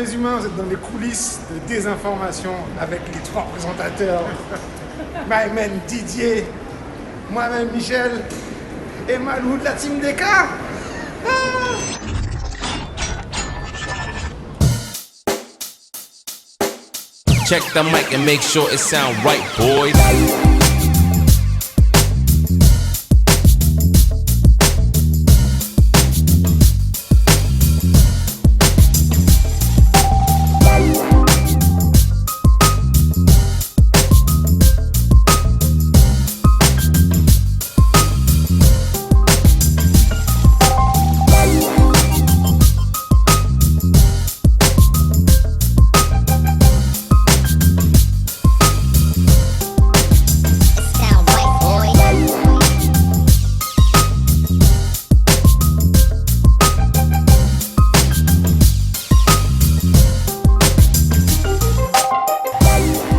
les humains, vous êtes dans les coulisses de désinformation avec les trois présentateurs. My-man Didier, moi-même Michel et Malou de la team DK. Check the mic and make sure it sound right, boys.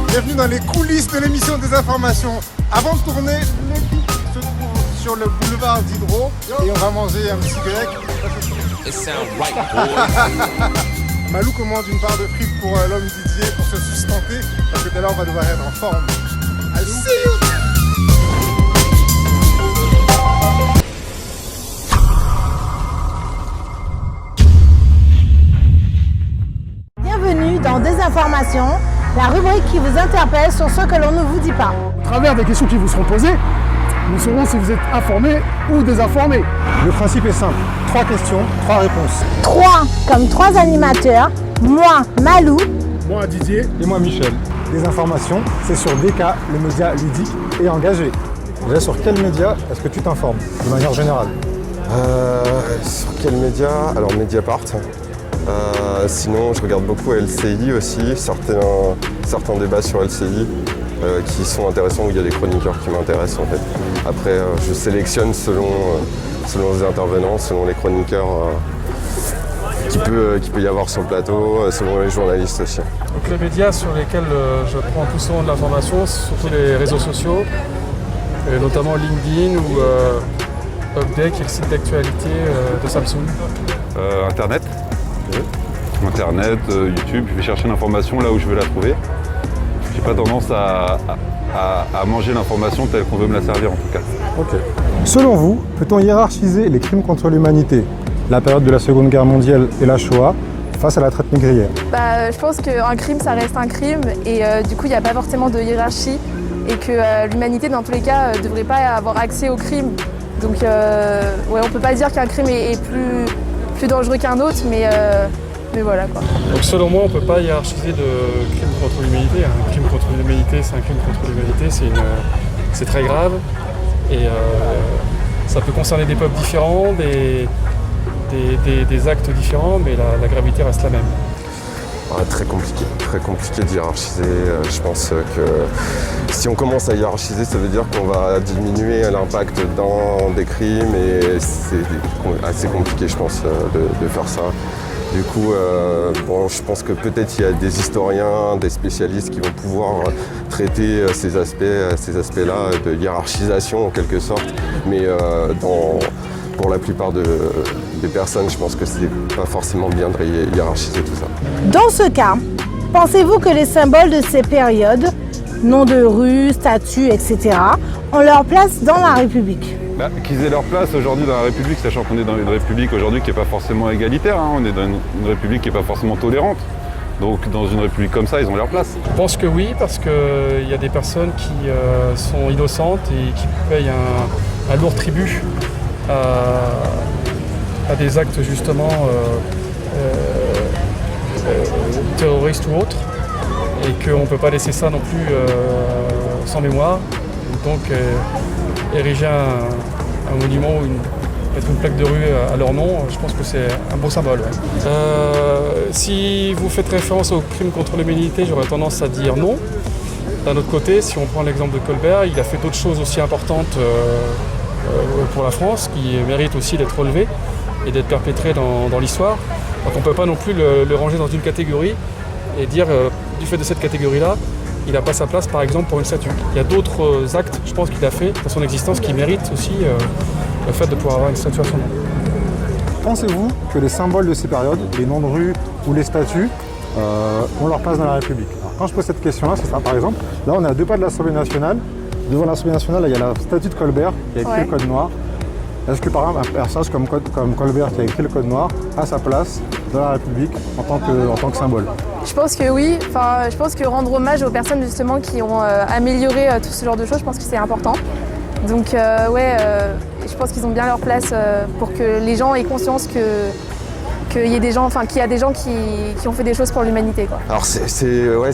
Bienvenue dans les coulisses de l'émission des informations. Avant de tourner, l'équipe se trouve sur le boulevard d'Hydro et on va manger un petit grec. It sound right, boys. Malou commande une part de frites pour l'homme Didier pour se sustenter parce que tout à l'heure on va devoir être en forme. I'll see you. Bienvenue dans Désinformation, la rubrique qui vous interpelle sur ce que l'on ne vous dit pas. À travers des questions qui vous seront posées, nous saurons si vous êtes informé ou désinformé. Le principe est simple, 3 questions, 3 réponses. 3 comme 3 animateurs, moi Malou, Moi, Didier. Et moi Michel. Des informations, c'est sur DK, le média ludique et engagé. Déjà sur quel média est-ce que tu t'informes, de manière générale? Sur quel média? Alors Mediapart. Sinon, je regarde beaucoup LCI aussi, certains débats sur LCI qui sont intéressants, où il y a des chroniqueurs qui m'intéressent en fait. Après, je sélectionne selon les intervenants, selon les chroniqueurs qu'il peut y avoir sur le plateau, selon les journalistes aussi. Donc les médias sur lesquels je prends plus souvent de l'information, c'est surtout les réseaux sociaux, et notamment LinkedIn ou Update, qui est le site d'actualité de Samsung. Internet. Internet, YouTube, je vais chercher l'information là où je veux la trouver. J'ai pas tendance à manger l'information telle qu'on veut me la servir en tout cas. Ok. Selon vous, peut-on hiérarchiser les crimes contre l'humanité, la période de la Seconde Guerre mondiale et la Shoah, face à la traite négrière? Je pense qu'un crime, ça reste un crime et du coup, il n'y a pas forcément de hiérarchie et que l'humanité, dans tous les cas, ne devrait pas avoir accès au crime. Donc, ouais, on ne peut pas dire qu'un crime est plus dangereux qu'un autre, mais voilà quoi. Donc selon moi, on ne peut pas hiérarchiser de crime contre l'humanité. Un crime contre l'humanité, c'est un crime contre l'humanité, c'est très grave. Et ça peut concerner des peuples différents, des actes différents, mais la gravité reste la même. Très compliqué de hiérarchiser. Je pense que si on commence à hiérarchiser, ça veut dire qu'on va diminuer l'impact dans des crimes et c'est assez compliqué, je pense, de faire ça. Du coup, je pense que peut-être il y a des historiens, des spécialistes qui vont pouvoir traiter ces aspects-là de hiérarchisation en quelque sorte, mais pour la plupart des personnes, je pense que c'est pas forcément bien de hiérarchiser tout ça. Dans ce cas, pensez-vous que les symboles de ces périodes, noms de rues, statues, etc., ont leur place dans la République? Qu'ils aient leur place aujourd'hui dans la République, sachant qu'on est dans une République aujourd'hui qui n'est pas forcément égalitaire, hein. On est dans une République qui n'est pas forcément tolérante. Donc dans une République comme ça, ils ont leur place. Je pense que oui, parce qu'il y a des personnes qui sont innocentes et qui payent un lourd tribut à des actes justement terroristes ou autres, et qu'on ne peut pas laisser ça non plus sans mémoire. Donc ériger un monument ou mettre une plaque de rue à leur nom, je pense que c'est un beau symbole. Ouais. Si vous faites référence au crime contre l'humanité, j'aurais tendance à dire non. D'un autre côté, si on prend l'exemple de Colbert, il a fait d'autres choses aussi importantes pour la France, qui méritent aussi d'être relevées et d'être perpétrées dans l'histoire. Donc on ne peut pas non plus le ranger dans une catégorie et dire, du fait de cette catégorie-là, il n'a pas sa place, par exemple, pour une statue. Il y a d'autres actes, je pense, qu'il a fait dans son existence qui méritent aussi le fait de pouvoir avoir une statue à son nom. Pensez-vous que les symboles de ces périodes, les noms de rues ou les statues, ont leur place dans la République. Alors, quand je pose cette question-là, c'est ça. Par exemple, là, on est à 2 pas de l'Assemblée nationale. Devant l'Assemblée nationale, là, il y a la statue de Colbert qui a écrit le code noir. Est-ce que par exemple un personnage comme Colbert qui a écrit le code noir a sa place dans la République en tant que symbole? Je pense que oui. Enfin, je pense que rendre hommage aux personnes justement qui ont amélioré tout ce genre de choses, je pense que c'est important. Donc je pense qu'ils ont bien leur place pour que les gens aient conscience qu'il y a des gens qui ont fait des choses pour l'humanité. Alors c'est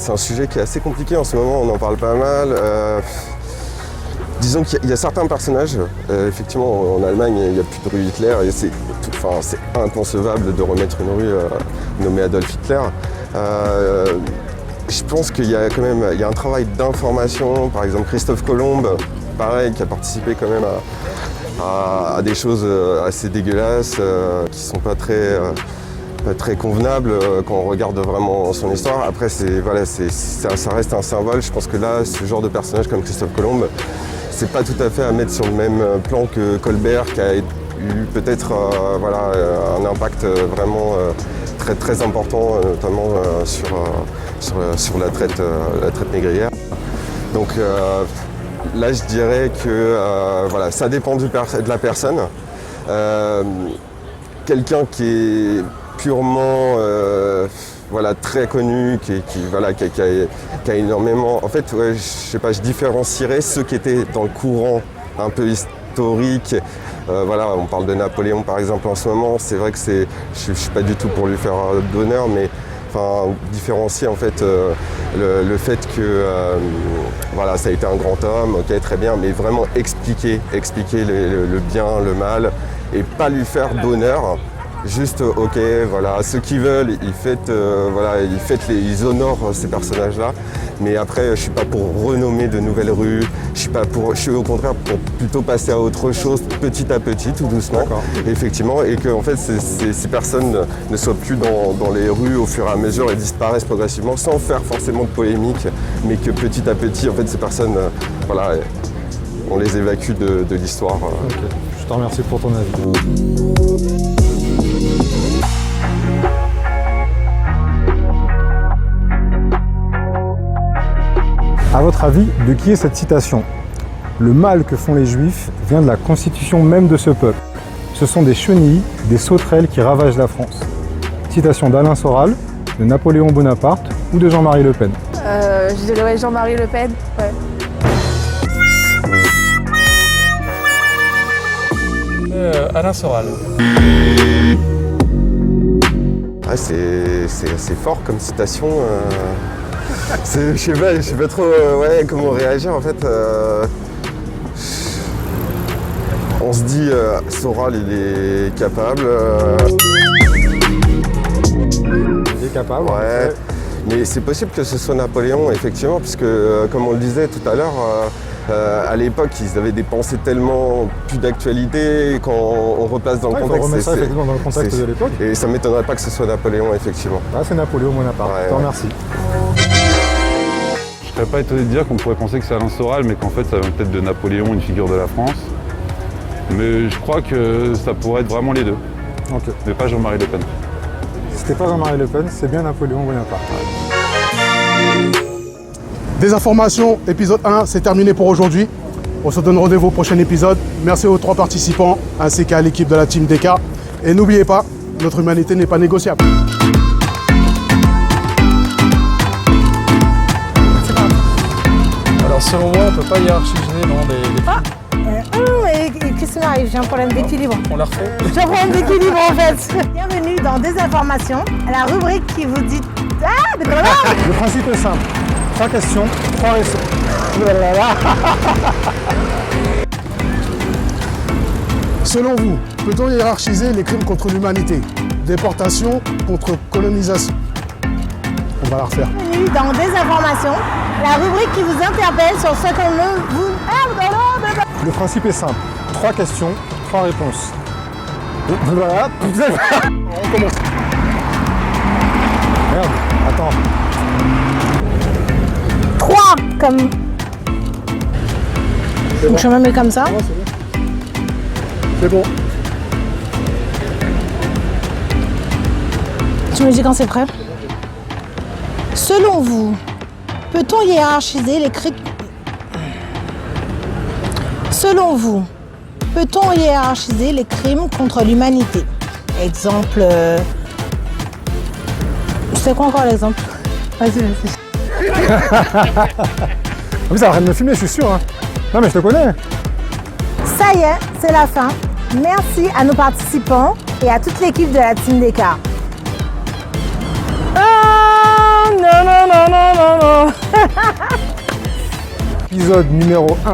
un sujet qui est assez compliqué en ce moment, on en parle pas mal. Disons qu'il y a certains personnages, effectivement en Allemagne il n'y a plus de rue Hitler et c'est inconcevable de remettre une rue nommée Adolf Hitler. Je pense qu'il y a quand même un travail d'information, par exemple Christophe Colomb, pareil, qui a participé quand même à des choses assez dégueulasses, qui sont pas très convenables quand on regarde vraiment son histoire. Après ça reste un symbole, je pense que là ce genre de personnage comme Christophe Colomb, c'est pas tout à fait à mettre sur le même plan que Colbert qui a eu peut-être un impact vraiment très très important, notamment sur la traite négrière. Donc là je dirais que ça dépend de la personne. Quelqu'un qui est purement très connu, qui a énormément. En fait, je sais pas, je différencierais ceux qui étaient dans le courant un peu historique. On parle de Napoléon par exemple en ce moment. C'est vrai que je suis pas du tout pour lui faire d'honneur, mais différencier en fait le fait que ça a été un grand homme, ok, très bien, mais vraiment expliquer le bien, le mal, et pas lui faire d'honneur. Juste, ok, ceux qui veulent, ils honorent ces personnages-là. Mais après, je suis pas pour renommer de nouvelles rues. Je suis au contraire pour plutôt passer à autre chose, petit à petit, tout doucement. Effectivement, et que en fait, ces personnes ne soient plus dans les rues au fur et à mesure et disparaissent progressivement, sans faire forcément de polémique, mais que petit à petit, en fait, ces personnes, on les évacue de l'histoire. Ok, je te remercie pour ton avis. À votre avis, de qui est cette citation? Le mal que font les Juifs vient de la constitution même de ce peuple. Ce sont des chenilles, des sauterelles qui ravagent la France. Citation d'Alain Soral, de Napoléon Bonaparte ou de Jean-Marie Le Pen? Je dirais Jean-Marie Le Pen. Ouais. Alain Soral. C'est assez fort comme citation. Je sais pas trop comment réagir en fait. On se dit Soral il est capable. Il est capable. Ouais. Mais c'est possible que ce soit Napoléon effectivement, puisque comme on le disait tout à l'heure, à l'époque ils avaient des pensées tellement plus d'actualité quand on replace dans le contexte. On remet ça effectivement dans le contexte de l'époque. Et ça m'étonnerait pas que ce soit Napoléon effectivement. Ah, c'est Napoléon Bonaparte, je te remercie. Je serais pas étonné de dire qu'on pourrait penser que c'est Alain Soral, mais qu'en fait ça vient peut-être de Napoléon, une figure de la France. Mais je crois que ça pourrait être vraiment les deux. Okay. Mais pas Jean-Marie Le Pen. C'était pas Jean-Marie Le Pen, c'est bien Napoléon Bonaparte. Désinformation, épisode 1, c'est terminé pour aujourd'hui. On se donne rendez-vous au prochain épisode. Merci aux 3 participants, ainsi qu'à l'équipe de la team DK. Et n'oubliez pas, notre humanité n'est pas négociable. Alors selon moi, on ne peut pas hiérarchiser Et qu'est-ce qui m'arrive? J'ai un problème d'équilibre. On la refait? J'ai un problème d'équilibre en fait. Bienvenue dans Désinformation, la rubrique qui vous dit... Le principe est simple. 3 questions, 3 réponses. Selon vous, peut-on hiérarchiser les crimes contre l'humanité? Déportation contre colonisation. On va la refaire. Bienvenue dans Désinformation, la rubrique qui vous interpelle sur ce qu'on ne vous... Le principe est simple. 3 questions, 3 réponses. Voilà. On commence. Merde, attends. 3 comme... Donc je me mets comme ça. C'est bon. Tu me dis quand c'est prêt? Selon vous, peut-on hiérarchiser les crimes? Selon vous, peut-on hiérarchiser les crimes contre l'humanité? Exemple... C'est quoi encore l'exemple? Vas-y. Ah, ça arrête de me filmer, je suis sûr. Hein. Non mais je te connais. Ça y est, c'est la fin. Merci à nos participants et à toute l'équipe de la Team Descartes. Ah, non. Épisode numéro 1.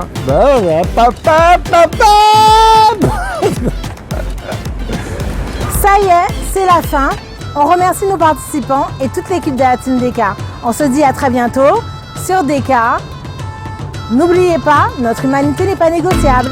Ça y est, c'est la fin. On remercie nos participants et toute l'équipe de la Team Descartes. On se dit à très bientôt sur Descartes. N'oubliez pas, notre humanité n'est pas négociable.